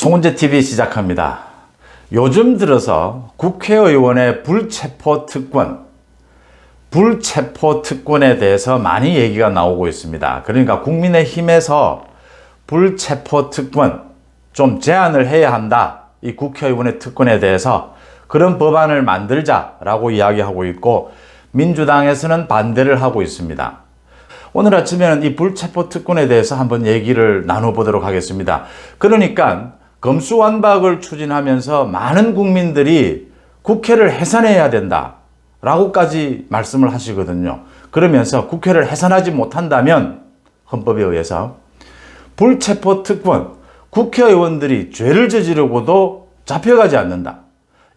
송은재 TV 시작합니다. 요즘 들어서 국회의원의 불체포특권에 대해서 많이 얘기가 나오고 있습니다. 그러니까 국민의힘에서 불체포특권 좀 제한을 해야 한다. 이 국회의원의 특권에 대해서 그런 법안을 만들자라고 이야기하고 있고, 민주당에서는 반대를 하고 있습니다. 오늘 아침에는 이 불체포특권에 대해서 한번 얘기를 나눠보도록 하겠습니다. 그러니까 검수완박을 추진하면서 많은 국민들이 국회를 해산해야 된다 라고까지 말씀을 하시거든요. 그러면서 국회를 해산하지 못한다면 헌법에 의해서 불체포특권, 국회의원들이 죄를 저지르고도 잡혀가지 않는다.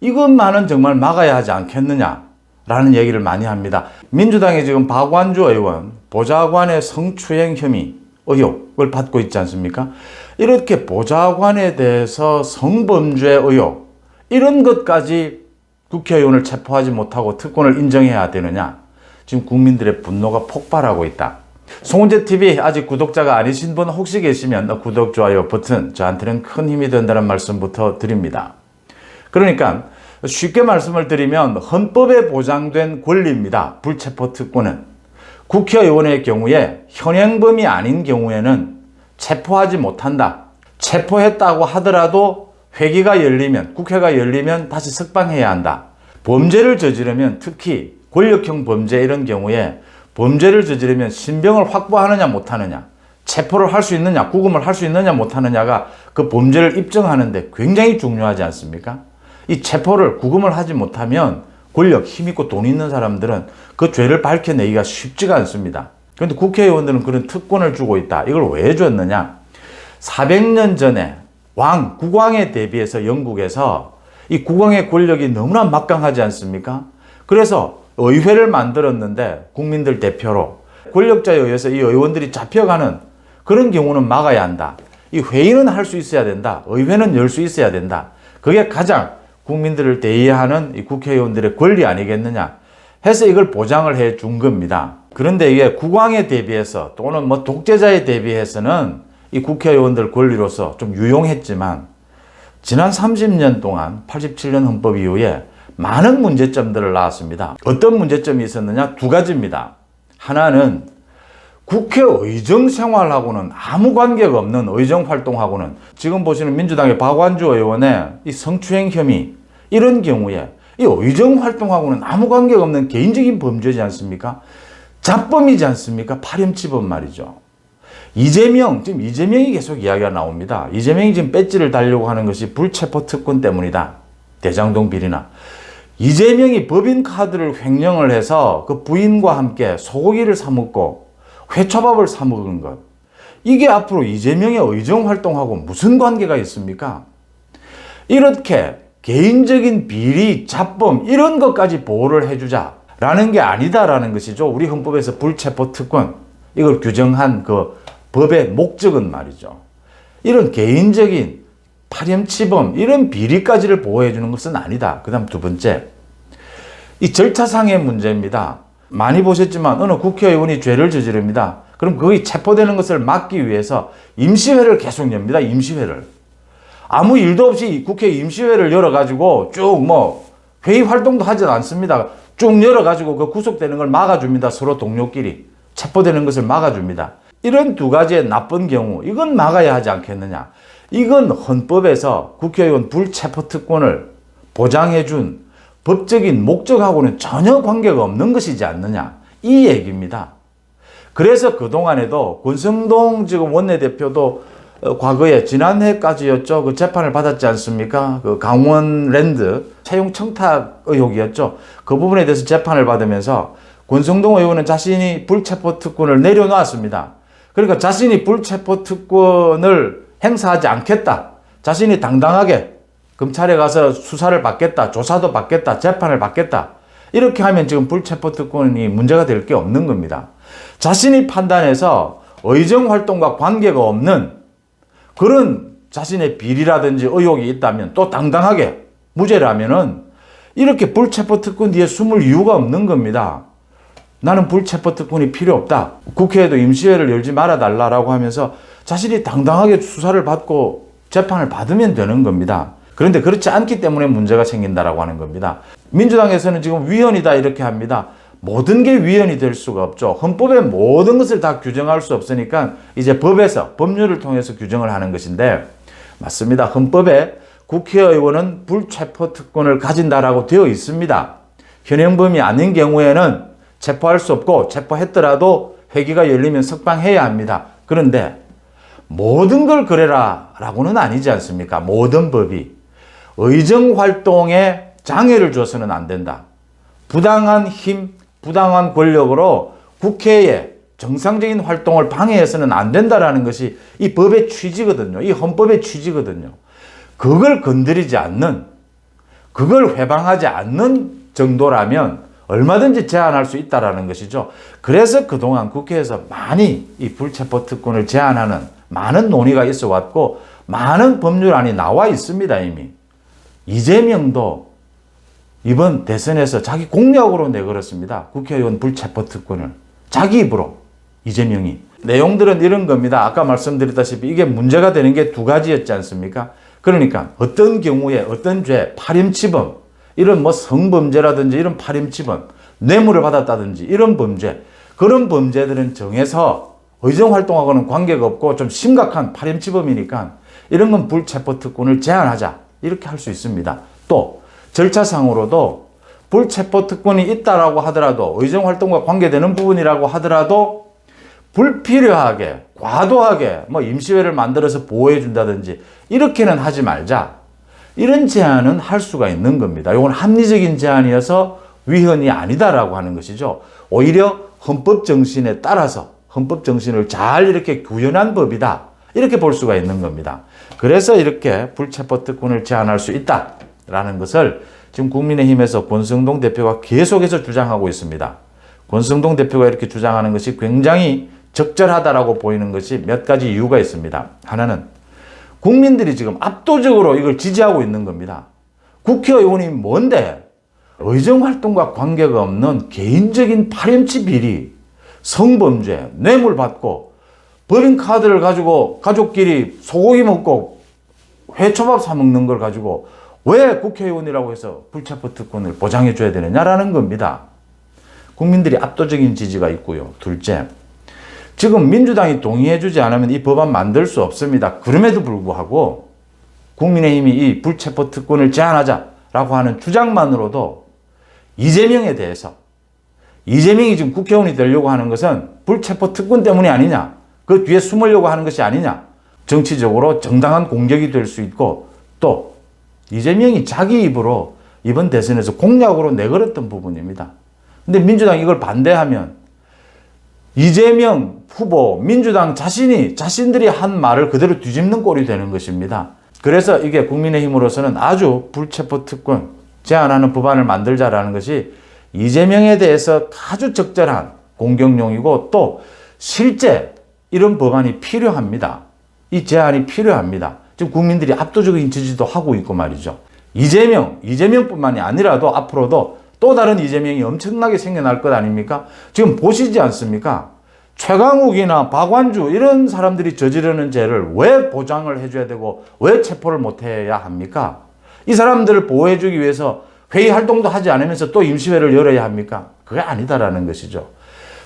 이것만은 정말 막아야 하지 않겠느냐라는 얘기를 많이 합니다. 민주당이 지금 박완주 의원 보좌관의 성추행 혐의 의혹을 받고 있지 않습니까? 이렇게 보좌관에 대해서 성범죄 의혹, 이런 것까지 국회의원을 체포하지 못하고 특권을 인정해야 되느냐? 지금 국민들의 분노가 폭발하고 있다. 송은재 TV 아직 구독자가 아니신 분 혹시 계시면 구독, 좋아요 버튼 저한테는 큰 힘이 된다는 말씀부터 드립니다. 그러니까 쉽게 말씀을 드리면 헌법에 보장된 권리입니다. 불체포특권은. 국회의원의 경우에 현행범이 아닌 경우에는 체포하지 못한다. 체포했다고 하더라도 회기가 열리면, 국회가 열리면 다시 석방해야 한다. 범죄를 저지르면, 특히 권력형 범죄 이런 경우에 범죄를 저지르면 신병을 확보하느냐 못하느냐, 체포를 할 수 있느냐, 구금을 할 수 있느냐 못하느냐가 그 범죄를 입증하는데 굉장히 중요하지 않습니까? 이 체포를, 구금을 하지 못하면 권력, 힘있고 돈 있는 사람들은 그 죄를 밝혀내기가 쉽지가 않습니다. 그런데 국회의원들은 그런 특권을 주고 있다. 이걸 왜 줬느냐? 400년 전에 국왕에 대비해서 영국에서 이 국왕의 권력이 너무나 막강하지 않습니까? 그래서 의회를 만들었는데 국민들 대표로 권력자에 의해서 이 의원들이 잡혀가는 그런 경우는 막아야 한다. 이 회의는 할 수 있어야 된다. 의회는 열 수 있어야 된다. 그게 가장 국민들을 대의하는 이 국회의원들의 권리 아니겠느냐 해서 이걸 보장을 해 준 겁니다. 그런데 이게 국왕에 대비해서 또는 독재자에 대비해서는 이 국회의원들 권리로서 좀 유용했지만 지난 30년 동안 87년 헌법 이후에 많은 문제점들을 낳았습니다. 어떤 문제점이 있었느냐? 두 가지입니다. 하나는 국회 의정 생활하고는 아무 관계가 없는 의정 활동하고는, 지금 보시는 민주당의 박완주 의원의 이 성추행 혐의, 이런 경우에 이 의정 활동하고는 아무 관계가 없는 개인적인 범죄지 않습니까? 잡범이지 않습니까? 파렴치범 말이죠. 지금 이재명이 계속 이야기가 나옵니다. 이재명이 지금 배지를 달려고 하는 것이 불체포특권 때문이다. 대장동 비리나. 이재명이 법인카드를 횡령을 해서 그 부인과 함께 소고기를 사 먹고 회초밥을 사 먹은 것. 이게 앞으로 이재명의 의정활동하고 무슨 관계가 있습니까? 이렇게 개인적인 비리, 잡범 이런 것까지 보호를 해주자라는 게 아니다라는 것이죠. 우리 헌법에서 불체포특권, 이걸 규정한 그 법의 목적은 말이죠. 이런 개인적인 파렴치범, 이런 비리까지를 보호해 주는 것은 아니다. 그 다음 두 번째, 이 절차상의 문제입니다. 많이 보셨지만 어느 국회의원이 죄를 저지릅니다. 그럼 거기 체포되는 것을 막기 위해서 임시회를 계속 엽니다. 임시회를. 아무 일도 없이 국회 임시회를 열어가지고 쭉 회의 활동도 하지 않습니다. 쭉 열어가지고 그 구속되는 걸 막아줍니다. 서로 동료끼리. 체포되는 것을 막아줍니다. 이런 두 가지의 나쁜 경우, 이건 막아야 하지 않겠느냐. 이건 헌법에서 국회의원 불체포특권을 보장해준 법적인 목적하고는 전혀 관계가 없는 것이지 않느냐, 이 얘기입니다. 그래서 그동안에도 권성동 지금 원내대표도 과거에 지난해까지였죠. 그 재판을 받았지 않습니까? 그 강원랜드 채용 청탁 의혹이었죠. 그 부분에 대해서 재판을 받으면서 권성동 의원은 자신이 불체포특권을 내려놓았습니다. 그러니까 자신이 불체포특권을 행사하지 않겠다. 자신이 당당하게 검찰에 가서 수사를 받겠다, 조사도 받겠다, 재판을 받겠다. 이렇게 하면 지금 불체포특권이 문제가 될 게 없는 겁니다. 자신이 판단해서 의정활동과 관계가 없는 그런 자신의 비리라든지 의혹이 있다면, 또 당당하게 무죄라면은 이렇게 불체포특권 뒤에 숨을 이유가 없는 겁니다. 나는 불체포특권이 필요 없다. 국회에도 임시회를 열지 말아달라고 하면서 자신이 당당하게 수사를 받고 재판을 받으면 되는 겁니다. 그런데 그렇지 않기 때문에 문제가 생긴다라고 하는 겁니다. 민주당에서는 지금 위헌이다 이렇게 합니다. 모든 게 위헌이 될 수가 없죠. 헌법의 모든 것을 다 규정할 수 없으니까 이제 법에서, 법률을 통해서 규정을 하는 것인데, 맞습니다. 헌법에 국회의원은 불체포특권을 가진다라고 되어 있습니다. 현행범이 아닌 경우에는 체포할 수 없고, 체포했더라도 회기가 열리면 석방해야 합니다. 그런데 모든 걸 그래라 라고는 아니지 않습니까? 모든 법이. 의정활동에 장애를 줘서는 안 된다. 부당한 힘, 부당한 권력으로 국회의 정상적인 활동을 방해해서는 안 된다라는 것이 이 법의 취지거든요. 이 헌법의 취지거든요. 그걸 건드리지 않는, 그걸 회방하지 않는 정도라면 얼마든지 제한할 수 있다라는 것이죠. 그래서 그동안 국회에서 많이 이 불체포특권을 제한하는 많은 논의가 있어 왔고, 많은 법률안이 나와 있습니다, 이미. 이재명도 이번 대선에서 자기 공약으로 내걸었습니다. 국회의원 불체포특권을. 자기 입으로, 이재명이. 내용들은 이런 겁니다. 아까 말씀드렸다시피 이게 문제가 되는 게 두 가지였지 않습니까? 그러니까 어떤 경우에 어떤 죄, 파렴치범, 이런 뭐 성범죄라든지 이런 파렴치범, 뇌물을 받았다든지 이런 범죄, 그런 범죄들은 정해서 의정활동하고는 관계가 없고 좀 심각한 파렴치범이니까 이런 건 불체포특권을 제한하자, 이렇게 할 수 있습니다. 또 절차상으로도 불체포특권이 있다라고 하더라도, 의정활동과 관계되는 부분이라고 하더라도 불필요하게, 과도하게 뭐 임시회를 만들어서 보호해 준다든지 이렇게는 하지 말자, 이런 제한은 할 수가 있는 겁니다. 이건 합리적인 제한이어서 위헌이 아니다라고 하는 것이죠. 오히려 헌법 정신에 따라서, 헌법 정신을 잘 이렇게 구현한 법이다, 이렇게 볼 수가 있는 겁니다. 그래서 이렇게 불체포특권을 제한할 수 있다라는 것을 지금 국민의힘에서 권성동 대표가 계속해서 주장하고 있습니다. 권성동 대표가 이렇게 주장하는 것이 굉장히 적절하다라고 보이는 것이 몇 가지 이유가 있습니다. 하나는 국민들이 지금 압도적으로 이걸 지지하고 있는 겁니다. 국회의원이 뭔데? 의정활동과 관계가 없는 개인적인 파렴치 비리, 성범죄, 뇌물 받고 법인카드를 가지고 가족끼리 소고기 먹고 회초밥 사 먹는 걸 가지고 왜 국회의원이라고 해서 불체포특권을 보장해 줘야 되느냐라는 겁니다. 국민들이 압도적인 지지가 있고요. 둘째, 지금 민주당이 동의해 주지 않으면 이 법안 만들 수 없습니다. 그럼에도 불구하고 국민의힘이 이 불체포특권을 제한하자라고 하는 주장만으로도 이재명에 대해서, 이재명이 지금 국회의원이 되려고 하는 것은 불체포특권 때문이 아니냐, 그 뒤에 숨으려고 하는 것이 아니냐, 정치적으로 정당한 공격이 될 수 있고, 또 이재명이 자기 입으로 이번 대선에서 공약으로 내걸었던 부분입니다. 근데 민주당이 이걸 반대하면 이재명 후보, 민주당 자신들이 한 말을 그대로 뒤집는 꼴이 되는 것입니다. 그래서 이게 국민의힘으로서는 아주 불체포특권 제한하는 법안을 만들자라는 것이 이재명에 대해서 아주 적절한 공격용이고, 또 실제 이런 법안이 필요합니다. 이 제한이 필요합니다. 지금 국민들이 압도적인 지지도 하고 있고 말이죠. 이재명뿐만이 아니라도 앞으로도 또 다른 이재명이 엄청나게 생겨날 것 아닙니까? 지금 보시지 않습니까? 최강욱이나 박완주 이런 사람들이 저지르는 죄를 왜 보장을 해줘야 되고 왜 체포를 못해야 합니까? 이 사람들을 보호해주기 위해서 회의 활동도 하지 않으면서 또 임시회를 열어야 합니까? 그게 아니다라는 것이죠.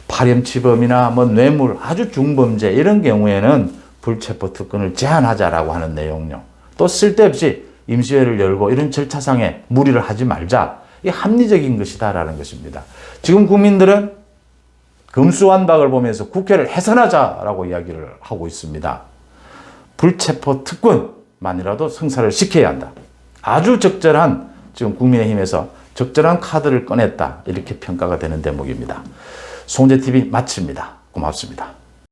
파렴치범이나 뭐 뇌물, 아주 중범죄 이런 경우에는 불체포특권을 제한하자라고 하는 내용요. 또 쓸데없이 임시회를 열고 이런 절차상에 무리를 하지 말자. 이게 합리적인 것이다라는 것입니다. 지금 국민들은 금수완박을 보면서 국회를 해산하자라고 이야기를 하고 있습니다. 불체포특권만이라도 성사를 시켜야 한다. 아주 적절한, 지금 국민의힘에서 적절한 카드를 꺼냈다, 이렇게 평가가 되는 대목입니다. 송재TV 마칩니다. 고맙습니다.